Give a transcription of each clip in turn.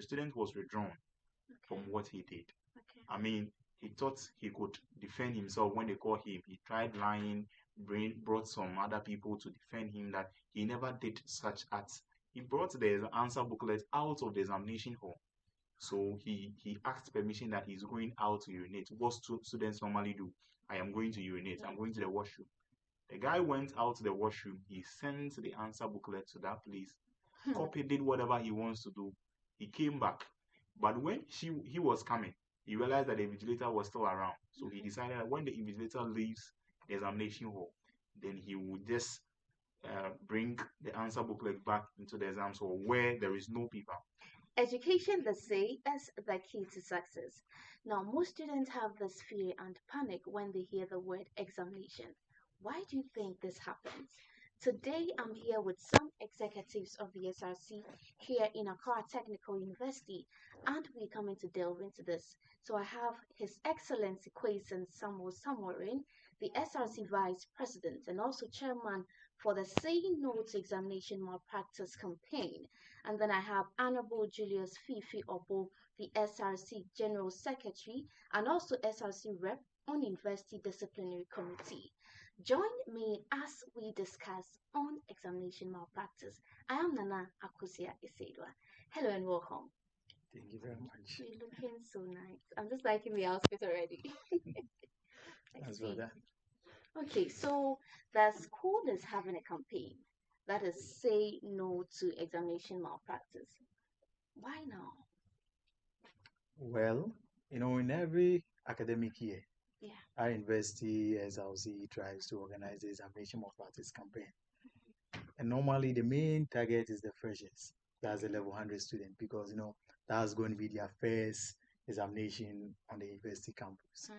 the student was withdrawn from what he did. I mean, he thought he could defend himself when they called him. He tried lying, brought some other people to defend him that he never did such acts. He brought the answer booklet out of the examination hall. So he asked permission that he's going out to urinate. What students normally do. I am going to urinate. I'm going to the washroom. The guy went out to the washroom. He sent the answer booklet to that place. Copy did whatever he wants to do. He came back. But when he was coming, he realized that the invigilator was still around. So he decided that when the invigilator leaves the examination hall, then he would just bring the answer booklet back into the exam hall where there is no paper. Education, they say, is the key to success. Now, most students have this fear and panic when they hear the word examination. Why do you think this happens? Today, I'm here with some executives of the SRC here in Accra Technical University, and we're coming to delve into this. So, I have His Excellency Kwesi Samuel Samorin, the SRC Vice President and also Chairman for the Saying No to Examination Malpractice campaign. And then I have Honorable Julius Fifi Obo, the SRC General Secretary and also SRC Rep on University Disciplinary Committee. Join me as we discuss on examination malpractice. I am Nana Akusia Isedwa. Hello and welcome. Thank you very much. You're looking so nice. I'm just liking the outfit already. As well, that. Okay, so the school is having a campaign that is Say No to Examination Malpractice. Why now? Well, in every academic year, Yeah. our university SLC tries to organize the examination malpractice campaign. And normally the main target is the freshers. That's the level 100 student because, that's going to be their first examination on the university campus.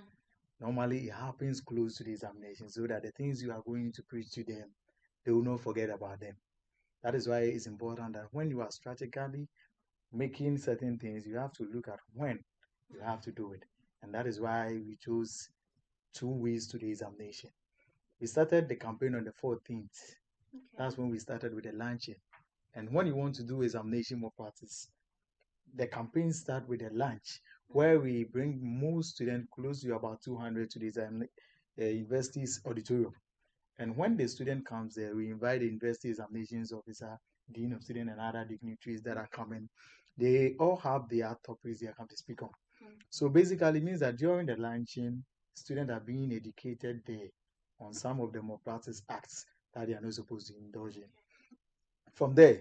Normally it happens close to the examination so that the things you are going to preach to them, they will not forget about them. That is why it's important that when you are strategically making certain things, you have to look at when you have to do it. And that is why we chose 2 weeks to the examination. We started the campaign on the 14th. Okay. That's when we started with the launching. And when you want to do examination malpractice, the campaign starts with a lunch where we bring most students, close to about 200, to the university's auditorium. And when the student comes there, we invite the university examinations officer, dean of student, and other dignitaries that are coming. They all have their topics they are coming to speak on. So basically, it means that during the luncheon, students are being educated there on some of the malpractice acts that they are not supposed to indulge in. From there,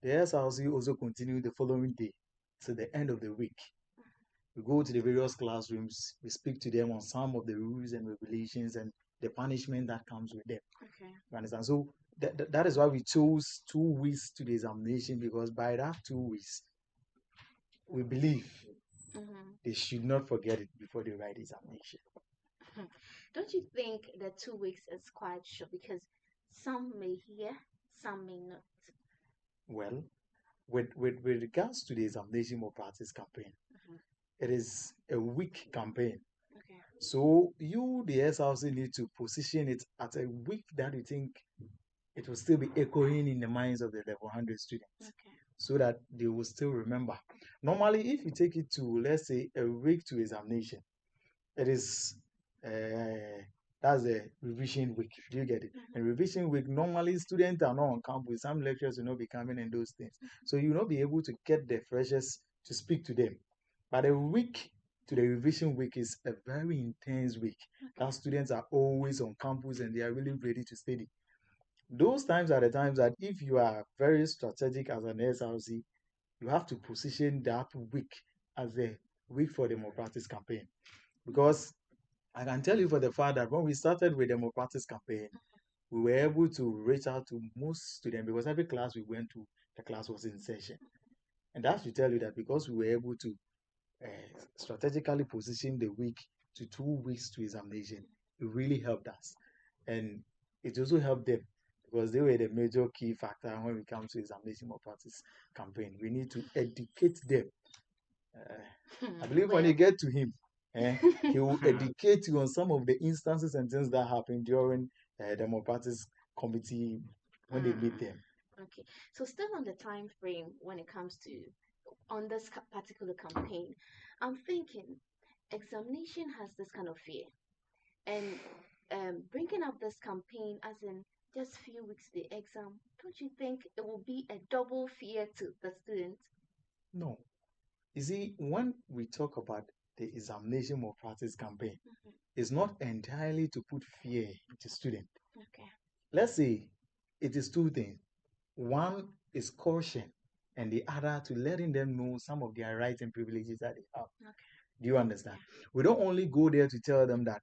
the SRC also continued the following day to the end of the week. We go to the various classrooms, we speak to them on some of the rules and regulations and the punishment that comes with them. Okay. You understand? So that is why we chose 2 weeks to the examination, because by that 2 weeks, we believe they should not forget it before they write the examination. Don't you think the 2 weeks is quite short because some may hear, some may not? Well, with regards to the examination malpractice campaign, it is a week campaign. Okay. So you, the SRC, need to position it at a week that you think it will still be echoing in the minds of the level 100 students. Okay. So that they will still remember. Normally, if you take it to, let's say, a week to examination, it is, that's the revision week. Do you get it? And revision week, normally students are not on campus. Some lecturers will not be coming and those things. So you will not be able to get the freshers to speak to them. But a week to the revision week is a very intense week. That students are always on campus and they are really ready to study. Those times are the times that if you are very strategic as an SRC, you have to position that week as a week for the malpractice campaign. Because I can tell you for the fact that when we started with the malpractice campaign, we were able to reach out to most students because every class we went to, the class was in session. And that should tell you that because we were able to strategically position the week to 2 weeks to examination, it really helped us. And it also helped them because they were the major key factor when it comes to examination malpractice campaign. We need to educate them. I believe when you get to him, he will educate you on some of the instances and things that happen during the malpractice committee when they meet them. Okay, so still on the time frame when it comes to on this particular campaign, I'm thinking examination has this kind of fear, and bringing up this campaign as in just few weeks to the exam, don't you think it will be a double fear to the student? No. You see, when we talk about the examination malpractice campaign, Mhm. it's not entirely to put fear into student. Okay. Let's say it is two things. One is caution, and the other to letting them know some of their rights and privileges that they have. Okay. Do you understand? We don't only go there to tell them that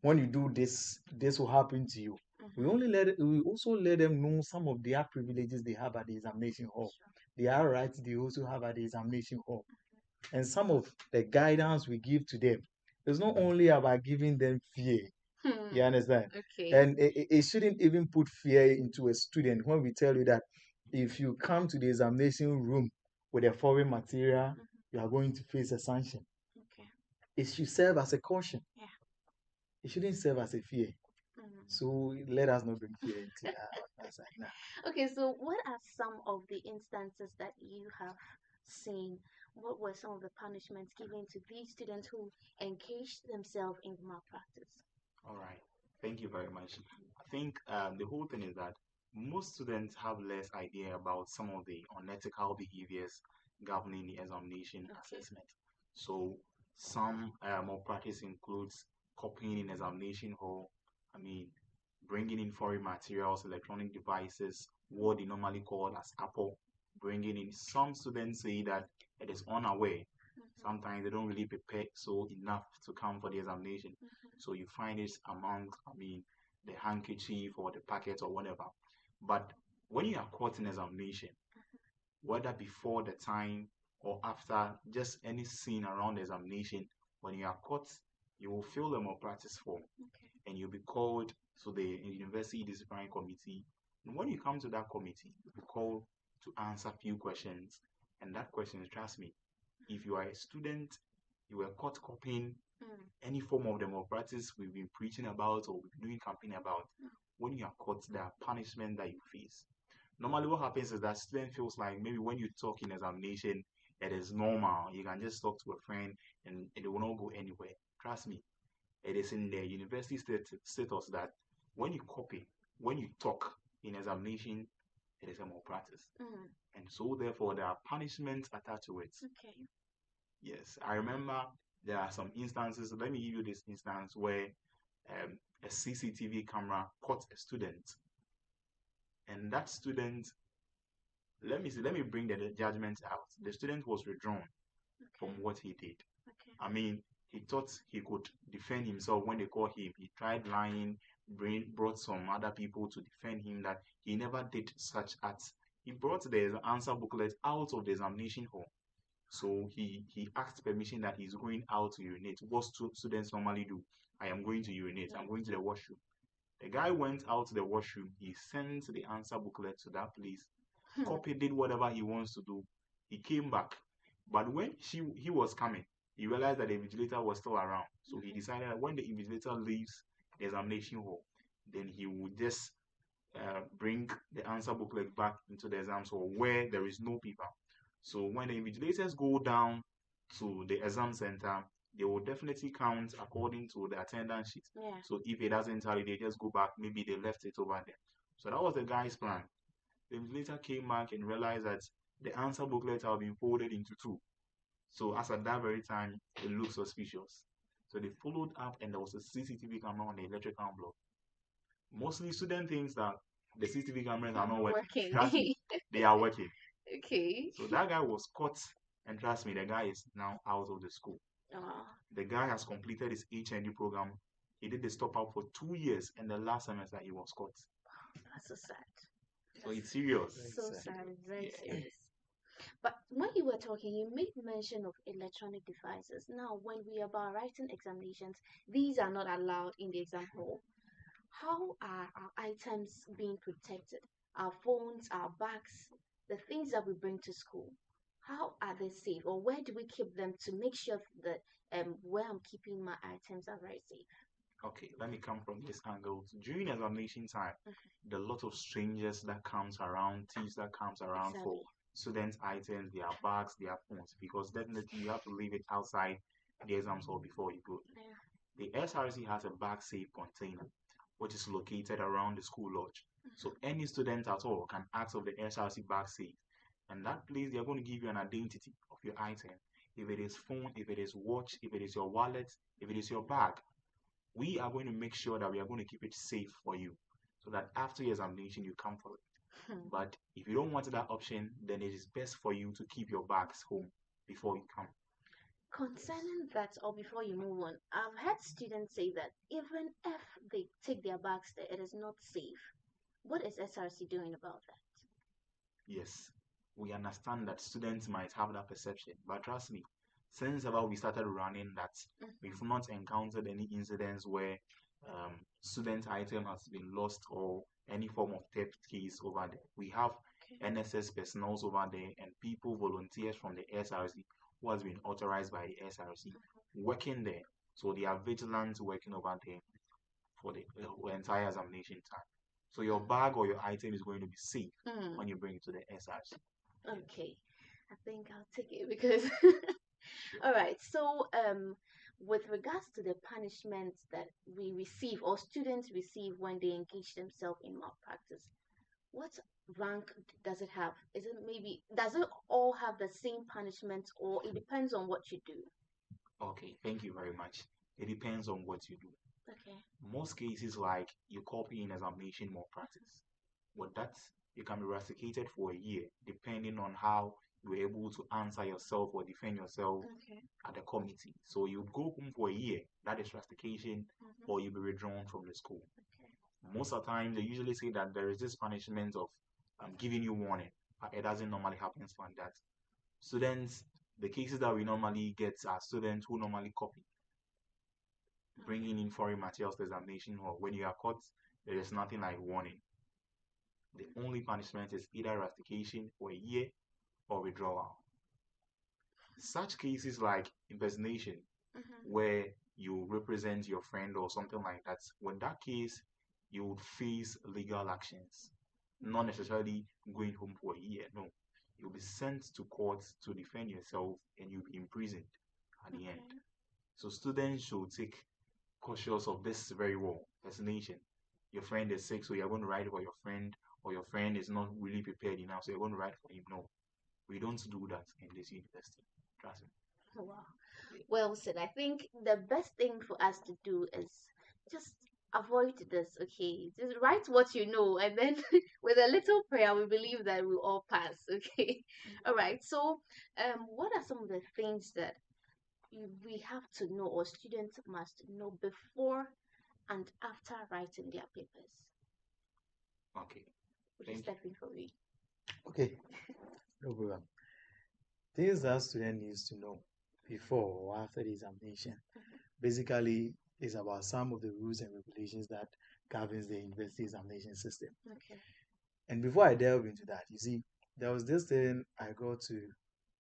when you do this, this will happen to you. We also let them know some of their privileges they have at the examination hall. Their rights they also have at the examination hall. And some of the guidance we give to them is not only about giving them fear. You understand? Okay. And it shouldn't even put fear into a student when we tell you that if you come to the examination room with a foreign material, you are going to face a sanction. Okay. It should serve as a caution. Yeah. It shouldn't serve as a fear. So let us not bring fear into our side now. Okay, so what are some of the instances that you have seen? What were some of the punishments given to these students who engaged themselves in malpractice? All right. Thank you very much. I think the whole thing is that most students have less idea about some of the unethical behaviors governing the examination assessment. So some malpractice includes copying in examination hall. I mean, bringing in foreign materials, electronic devices, what they normally call as Apple. Bringing in, some students say that it is unaware. Sometimes they don't really prepare so enough to come for the examination. So you find it among, the handkerchief or the packet or whatever. But when you are caught in examination, whether before the time or after, just any scene around the examination, when you are caught, you will fill a malpractice form and you'll be called to the university disciplinary committee. And when you come to that committee, you'll be called to answer few questions. And that question, trust me, if you are a student, you were caught copying any form of the malpractice we've been preaching about or we've been doing campaign about, when you are caught, there are punishment that you face. Normally, what happens is that student feels like maybe when you talk in examination, it is normal. You can just talk to a friend and it will not go anywhere. Trust me, it is in the university status that when you copy, when you talk in examination, it is a malpractice. And so therefore there are punishments attached to it. Okay. Yes, I remember there are some instances. Let me give you this instance where a CCTV camera caught a student, and that student, let me bring the judgment out. The student was withdrawn from what he did. I mean, he thought he could defend himself when they called him. He tried lying, brought some other people to defend him that he never did such acts. He brought the answer booklet out of the examination hall. So he asked permission that he's going out to urinate. What students normally do. I am going to urinate. I'm going to the washroom. The guy went out to the washroom. He sent the answer booklet to that place. Copy did whatever he wants to do. He came back. But when he was coming, he realized that the invigilator was still around. So he decided that when the invigilator leaves the examination hall, then he would just bring the answer booklet back into the exam hall where there is no paper. So when the invigilators go down to the exam center, they will definitely count according to the attendance sheet. Yeah. So if it doesn't tally, they just go back. Maybe they left it over there. So that was the guy's plan. The invigilator came back and realized that the answer booklet had been folded into two. So as at that very time, it looked suspicious. So they followed up and there was a CCTV camera on the electrical block. Mostly student thinks that the CCTV cameras are not working. Trust me, they are working. Okay. So that guy was caught, and trust me, the guy is now out of the school. The guy has completed his HND program. He did the stop out for 2 years, and the last semester he was caught. That's so sad. So it's serious. So sad. Very serious. But when you were talking, you made mention of electronic devices. Now, when we are about writing examinations, these are not allowed in the exam hall. How are our items being protected? Our phones, our bags, the things that we bring to school. How are they safe, or where do we keep them to make sure that where I'm keeping my items are very safe? Okay, let me come from this angle. During examination time, there are a lot of strangers that comes around, thieves that comes around for students' items, their bags, their phones, because definitely you have to leave it outside the exam hall before you go. The SRC has a bag safe container, which is located around the school lodge. So any student at all can access of the SRC bag safe. And that place, they're going to give you an identity of your item. If it is phone, if it is watch, if it is your wallet, if it is your bag, we are going to make sure that we are going to keep it safe for you so that after your examination, you come for it. But if you don't want that option, then it is best for you to keep your bags home before you come. Concerning that, or before you move on, I've had students say that even if they take their bags there, it is not safe. What is SRC doing about that? Yes, we understand that students might have that perception, but trust me, since about we started running that, we've not encountered any incidents where student item has been lost or any form of theft case over there. We have NSS personnel over there and people, volunteers from the SRC who has been authorized by the SRC working there. So they are vigilant working over there for the entire examination time. So your bag or your item is going to be safe when you bring it to the SRC. Okay, I think I'll take it because. All right. So, with regards to the punishments that we receive or students receive when they engage themselves in malpractice, what rank does it have? Is it maybe does it all have the same punishment, or it depends on what you do? Okay, thank you very much. It depends on what you do. Okay. Most cases, like you copy in examination malpractice, with that, you can be rusticated for a year, depending on how you were able to answer yourself or defend yourself at the committee. So you would go home for a year, that is rustication, or you'll be withdrawn from the school. Most of the time, they usually say that there is this punishment of giving you warning, but it doesn't normally happen like that. Students, the cases that we normally get are students who normally copy, bringing in foreign materials to examination hall. When you are caught, there is nothing like warning. The only punishment is either rustication for a year or withdrawal. Such cases like impersonation, where you represent your friend or something like that, with that case, you would face legal actions. Not necessarily going home for a year, no. You'll be sent to court to defend yourself and you'll be imprisoned at the end. So students should take cautious of this very well. Impersonation. Your friend is sick, so you're going to write for your friend, or your friend is not really prepared enough, so you're going to write for him. No, we don't do that in this university. Trust me. Wow. Well said. I think the best thing for us to do is just avoid this, okay? Just write what you know, and then with a little prayer, we believe that we'll all pass, okay? All right. So, what are some of the things that we have to know or students must know before and after writing their papers? Okay. Which is starting for me. Okay, no problem. Things that student needs to know before or after the examination basically is about some of the rules and regulations that governs the university examination system. Okay. And before I delve into that, you see, there was this thing I got to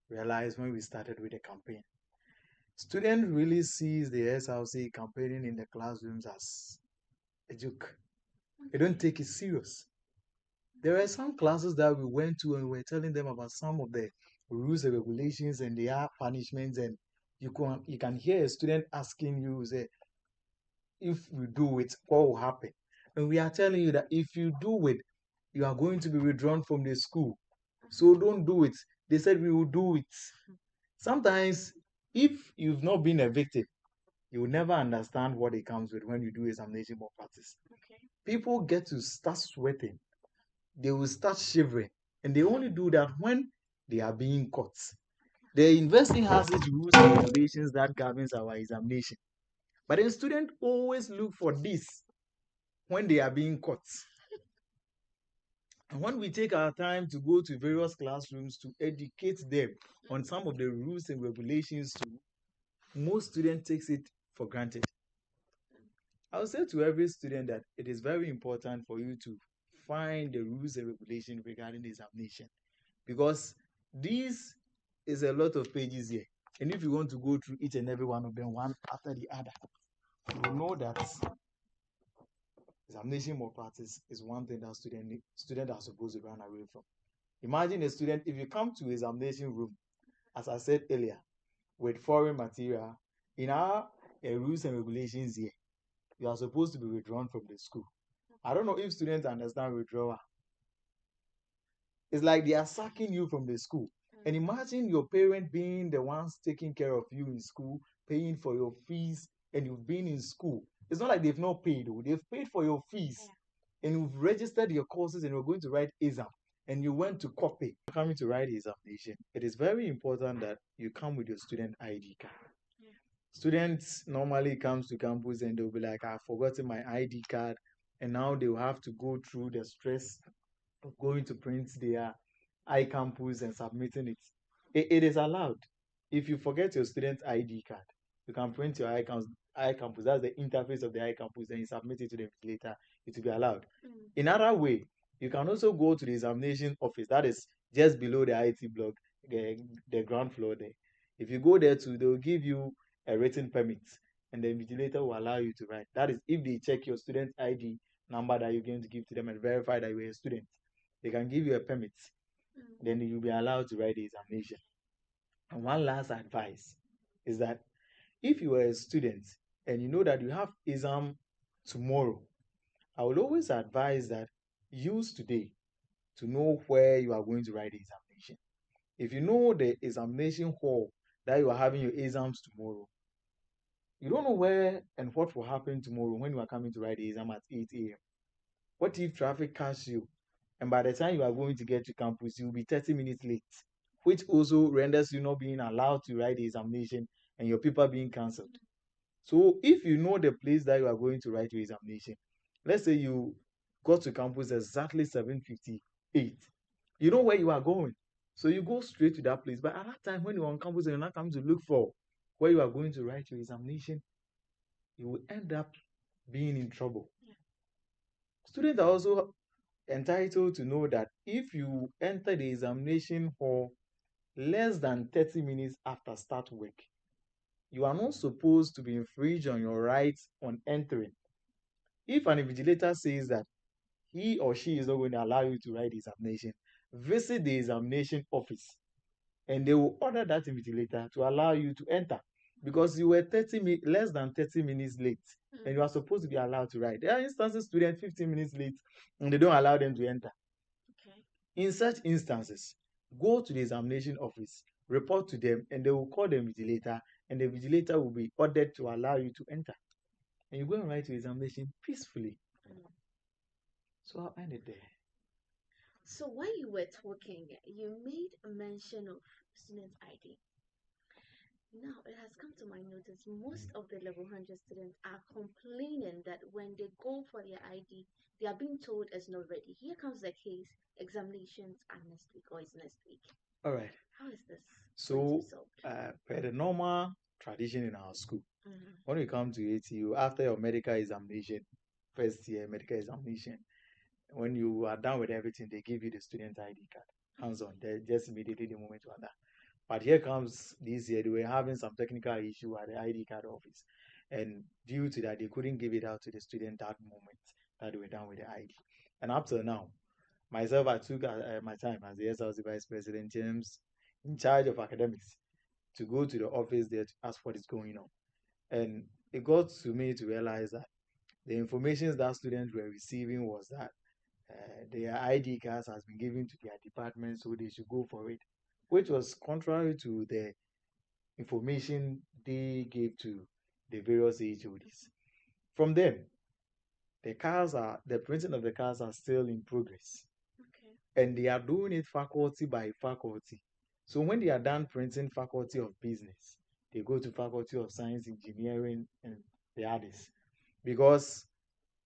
realize when we started with the campaign. Student really sees the SRC campaigning in the classrooms as a joke. They don't take it serious. There are some classes that we went to and we were telling them about some of the rules and regulations and their punishments, and you can hear a student asking you, say, if we do it, what will happen? And we are telling you that if you do it, you are going to be withdrawn from the school. So don't do it. They said we will do it. Sometimes, if you've not been a victim, you will never understand what it comes with when you do examination malpractice. Okay. People get to start sweating. They will start shivering. And they only do that when they are being caught. The university has its rules and regulations that governs our examination. But the students always look for this when they are being caught. And when we take our time to go to various classrooms to educate them on some of the rules and regulations too, most students takes it for granted. I would say to every student that it is very important for you to find the rules and regulations regarding the examination, because this is a lot of pages here. And if you want to go through each and every one of them one after the other, you will know that examination malpractice is one thing that students are supposed to run away from. Imagine a student, if you come to examination room, as I said earlier, with foreign material, in our rules and regulations here, you are supposed to be withdrawn from the school. I don't know if students understand withdrawal. It's like they are sacking you from the school. And imagine your parent being the ones taking care of you in school, paying for your fees, and you've been in school. It's not like they've not paid, though. They've paid for your fees, and you've registered your courses, and you're going to write exam, and you went to copy. Coming to write the examination, it is very important that you come with your student ID card. Students normally comes to campus and they'll be like, I've forgotten my ID card, and now they'll have to go through the stress of going to print their iCampus and submitting it. It is allowed. If you forget your student ID card, you can print your iCampus. That's the interface of the iCampus, and you submit it to the invigilator. It will be allowed. In other way, you can also go to the examination office. That is just below the IT block, the ground floor there. If you go there too, they will give you a written permit, and the invigilator will allow you to write. That is if they check your student ID number that you're going to give to them and verify that you're a student. They can give you a permit. Then you'll be allowed to write the examination. And one last advice is that if you are a student and you know that you have exam tomorrow, I will always advise that use today to know where you are going to write the examination. If you know the examination hall that you are having your exams tomorrow, you don't know where and what will happen tomorrow when you are coming to write the exam at 8 a.m. What if traffic catches you? And by the time you are going to get to campus, you'll be 30 minutes late, which also renders you not being allowed to write the examination and your paper being cancelled. So if you know the place that you are going to write your examination, let's say you got to campus exactly 7:58, you know where you are going. So you go straight to that place. But at that time, when you're on campus and you're not coming to look for where you are going to write your examination, you will end up being in trouble. Students are also entitled to know that if you enter the examination hall less than 30 minutes after start work, you are not supposed to be infringed on your rights on entering. If an invigilator says that he or she is not going to allow you to write the examination, visit the examination office and they will order that invigilator to allow you to enter because you were less than 30 minutes late and you are supposed to be allowed to write. There are instances students 15 minutes late and they don't allow them to enter. In such instances, go to the examination office, report to them, and they will call the invigilator, and the invigilator will be ordered to allow you to enter. And you go and write your examination peacefully. So I'll end it there. So while you were talking, you made a mention of student ID. Now, it has come to my notice most of the level 100 students are complaining that when they go for their ID, they are being told it's not ready. Here comes the case, examinations are next week or it's next week. All right. How is this? So, per the normal tradition in our school, when we come to ATU, after your medical examination, first year medical examination, when you are done with everything, they give you the student ID card, hands on, just immediately the moment you are done. But here comes this year, they were having some technical issue at the ID card office. And due to that, they couldn't give it out to the student that moment that they were done with the ID. And up till now, myself, I took my time as the SLC Vice President James in charge of academics to go to the office there to ask what is going on. And it got to me to realize that the information that students were receiving was that their ID cards has been given to their department, so they should go for it, which was contrary to the information they gave to the various HODs. From them, the printing of the cards are still in progress. And they are doing it faculty by faculty. So when they are done printing faculty of business, they go to faculty of science, engineering, and the others. Because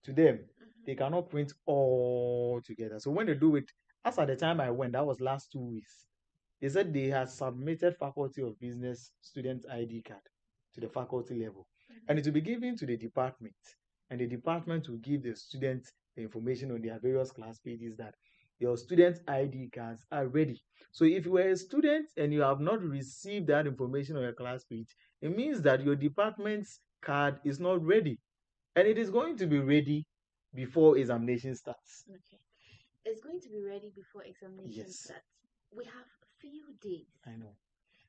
to them, they cannot print all together. So when they do it, as at the time I went, that was last 2 weeks, they said they had submitted faculty of business student ID card to the faculty level. And it will be given to the department. And the department will give the students the information on their various class pages that your student ID cards are ready. So if you are a student and you have not received that information on your class page, it means that your department's card is not ready. And it is going to be ready before examination starts. Okay. is going to be ready before examination Yes, starts. We have few days. I know.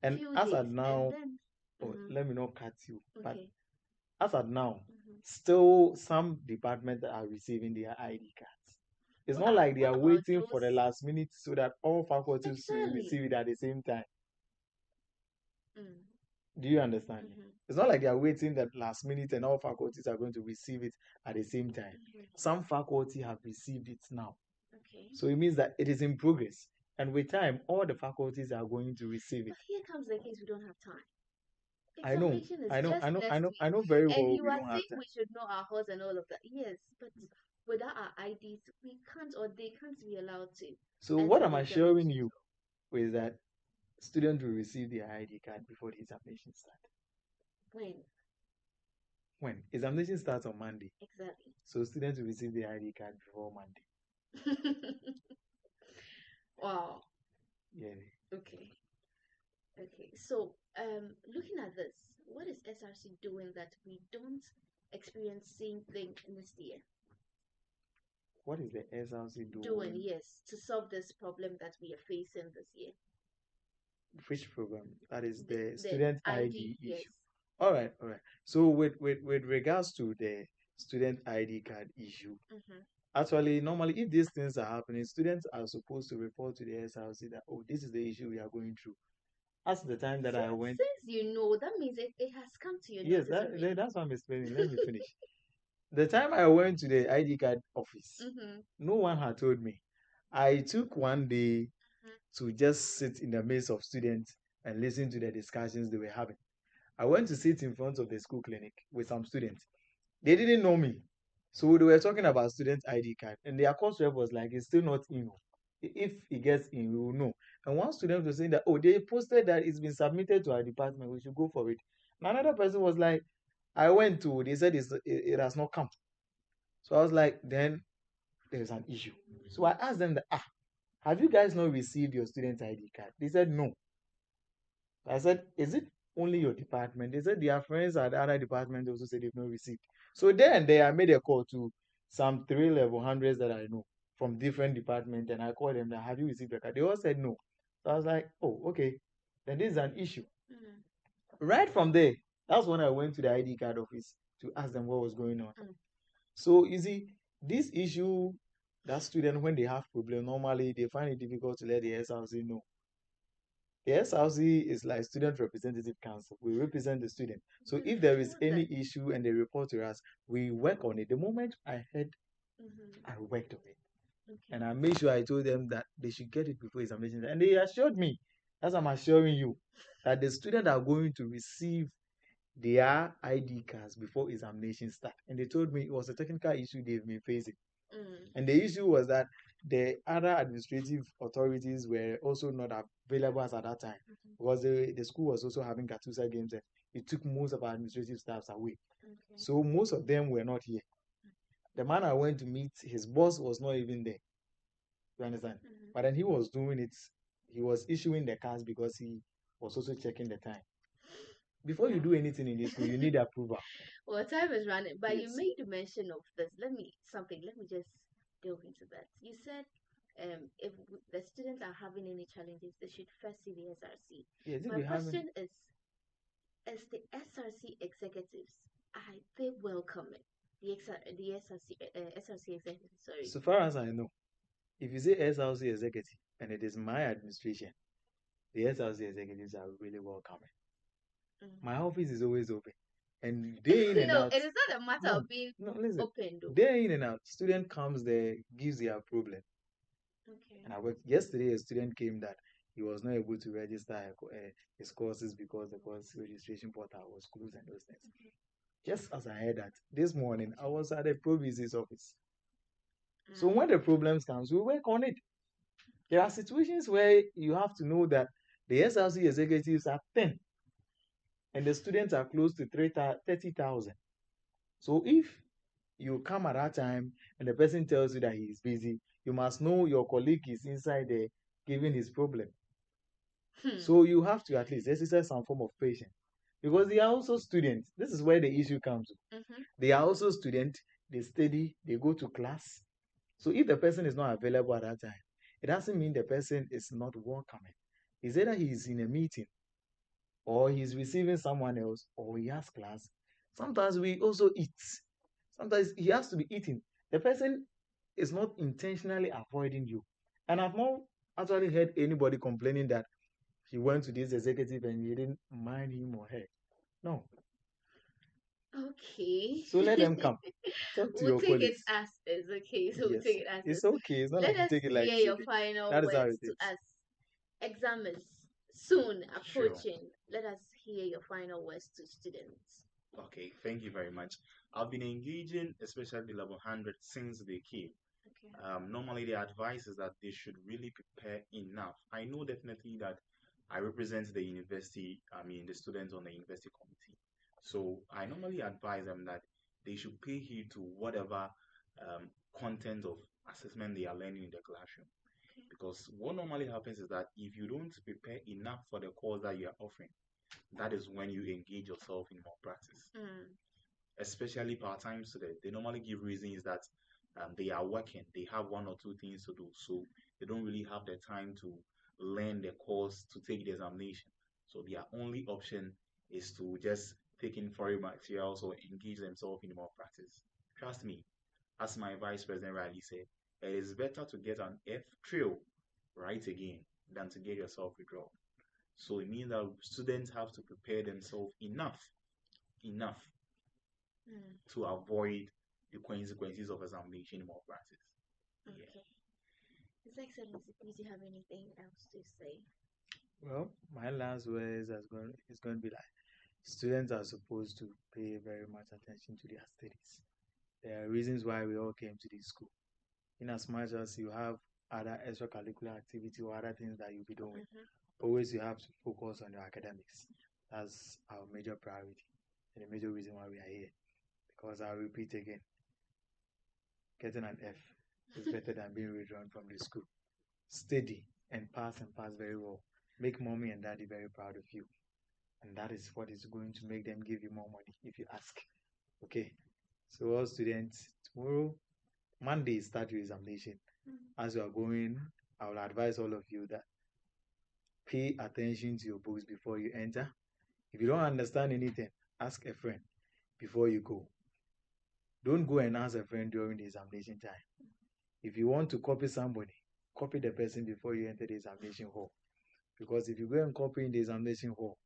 And Few as days. at now, And then let me not cut you, but okay. as at now, Mhm. still some departments are receiving their ID cards. It's not like they What are about waiting for the those? last minute so that all faculties will Exactly. receive it at the same time. Mm. Do you understand me? Mhm. It's not like they are waiting that last minute and all faculties are going to receive it at the same time. Mhm. Some faculty have received it now. Okay. So it means that it is in progress. And with time, all the faculties are going to receive it. But here comes the case: we don't have time. I know, Examination is I know, just I know, I next know, week, I know very and well you we are don't have saying time. we should know our horse and all of that. Yes, but without our IDs, we can't, or they can't be allowed to So what enter am the I showing examination. you is that students will receive their ID card before the examination starts. When? When? Examination starts on Monday. Exactly. So students will receive their ID card before Monday. Wow. Yeah. Okay. Okay. So, looking at this, what is SRC doing that we don't experience same thing in this year? What is the SLC Doing, doing? yes, to solve this problem that we are facing this year. Which program? That is The the student ID yes. issue. All right, all right. So with regards to the student ID card issue, Mm-hmm. actually, normally if these things are happening, students are supposed to report to the SRC that, oh, this is the issue we are going through. As the time that I went, Since you know, that means it has come to your yes, notice already. that's what I'm explaining. Let me finish. The time I went to the ID card office, Mm-hmm. no one had told me. I took one day to just sit in the midst of students and listen to the discussions they were having. I went to sit in front of the school clinic with some students. They didn't know me. So they were talking about student ID card. And their course rep was like, it's still not in. If it gets in, we will know. And one student was saying that, oh, they posted that it's been submitted to our department. We should go for it. And another person was like, I went to, they said it has not come. So I was like, then there's an issue. So I asked them that, have you guys not received your student ID card? They said no. I said, is it only your department? They said their friends at the other department also said they've not received. So then I made a call to some 3 level hundreds that I know from different departments, and I called them that, have you received the card? They all said no. So I was like, oh, okay. Then this is an issue. Right from there, that's when I went to the ID card office to ask them what was going on. So you see, this issue, that student, when they have problem, normally they find it difficult to let the SRC know. The SRC is like Student Representative Council. We represent the student. So if there is any issue and they report to us, we work on it. The moment I heard, I worked on it. Okay. And I made sure I told them that they should get it before examination. And they assured me, as I'm assuring you, that the students are going to receive their ID cards before examination start. And they told me it was a technical issue they've been facing. And the issue was that the other administrative authorities were also not available as at that time because the school was also having Katusa games and it took most of our administrative staffs away. So most of them were not here. The man I went to meet, his boss was not even there. You understand? But then he was doing it. He was issuing the cards because he was also checking the time. Before you do anything in this school, you need approval. Well, time is running, but Yes. you made a mention of this. Let me just delve into that. You said if the students are having any challenges, they should first see the SRC. Yes, My question is the SRC executives, are they welcoming the SRC executives? Sorry. So far as I know, if you say SRC executive and it is my administration, the SRC executives are really welcoming. My office is always open. And day in and No, out. it is not a matter of being listen. open though. Day in and out. Student comes there, gives their problem. Okay. And I worked yesterday. A student came that he was not able to register his courses because the course registration portal was closed and those things. Just as I heard that this morning, I was at the provincial's office. So when the problems comes, we work on it. There are situations where you have to know that the SRC executives are 10 and the students are close to 30,000. So if you come at that time and the person tells you that he is busy, you must know your colleague is inside there giving his problem. So you have to at least exercise some form of patience because they are also students. This is where the issue comes. They are also students. They study. They go to class. So if the person is not available at that time, it doesn't mean the person is not welcoming. It's either he is in a meeting or he's receiving someone else or he has class. Sometimes we also eat. Sometimes he has to be eating. The person is not intentionally avoiding you. And I've not actually heard anybody complaining that he went to this executive and you didn't mind him or her. No. Okay. So let them come. Talk to We'll your take it colleagues. as is, okay? So we'll Yes. take it as It's is. okay. It's not Let like you us take it like hear it's your okay. final That is how words it to is. us. Exam is soon Sure. approaching. Let us hear your final words to students. Okay, thank you very much. I've been engaging, especially level 100, since they came. Okay. Normally, the advice is that they should really prepare enough. I know definitely that I represent the university, the students on the university committee. So I normally advise them that they should pay heed to whatever content of assessment they are learning in the classroom. Because what normally happens is that if you don't prepare enough for the course that you are offering, that is when you engage yourself in malpractice. Especially part-time students, they normally give reasons that they are working, they have one or two things to do, so they don't really have the time to learn the course to take the examination. So their only option is to just take in foreign materials or engage themselves in malpractice. Trust me, as my vice president rightly said, it is better to get an F trail right again than to get yourself withdrawn. So it means that students have to prepare themselves enough to avoid the consequences of examination malpractice. Okay. His Excellency, please, do you have anything else to say? Well, my last words is going to be like students are supposed to pay very much attention to their studies. There are reasons why we all came to this school. In as much as you have other extracurricular activity or other things that you'll be doing, always you have to focus on your academics. That's our major priority and the major reason why we are here. Because I'll repeat again, getting an F is better than being withdrawn from the school. Study and pass very well. Make mommy and daddy very proud of you. And that is what is going to make them give you more money if you ask. Okay. So all students, tomorrow, Monday, start your examination. As you are going, I will advise all of you that pay attention to your books before you enter. If you don't understand anything, ask a friend before you go. Don't go and ask a friend during the examination time. If you want to copy somebody, copy the person before you enter the examination hall. Because if you go and copy in the examination hall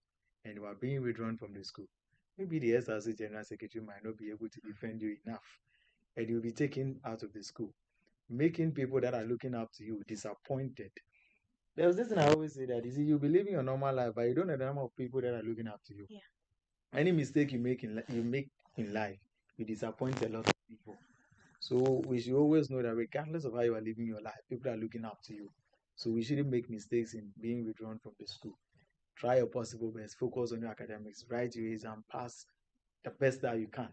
and you are being withdrawn from the school, maybe the SRC General Secretary might not be able to defend you enough and you'll be taken out of the school, making people that are looking up to you disappointed. There was this thing I always say that, you see, you'll be living your normal life, but you don't know the number of people that are looking up to you. Yeah. Any mistake you make in life, you disappoint a lot of people. So we should always know that regardless of how you are living your life, people are looking up to you. So we shouldn't make mistakes in being withdrawn from the school. Try your possible best. Focus on your academics. Write your exam. Pass the best that you can.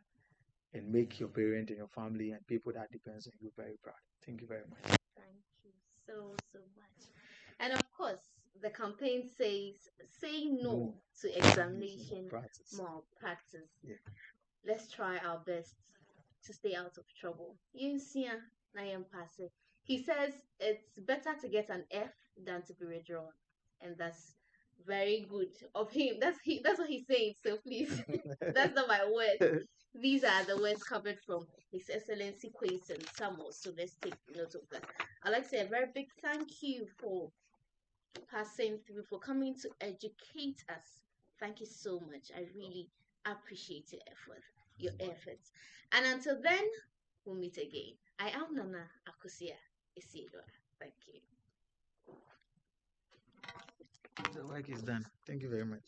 And make your parent and your family and people that depends on you very proud. Thank you very much. Thank you so much. And of course, the campaign says, say no to examination malpractice. Yeah. Let's try our best to stay out of trouble. He says it's better to get an F than to be withdrawn. And that's very good of him. That's what he's saying. So please, that's not my word. These are the words covered from His Excellency Quinton Samuel. So let's take note of that. I'd like to say a very big thank you for passing through, for coming to educate us. Thank you so much. I really appreciate your efforts. And until then, we'll meet again. I am Nana Akusia Isidora. Thank you. The work is done. Thank you very much.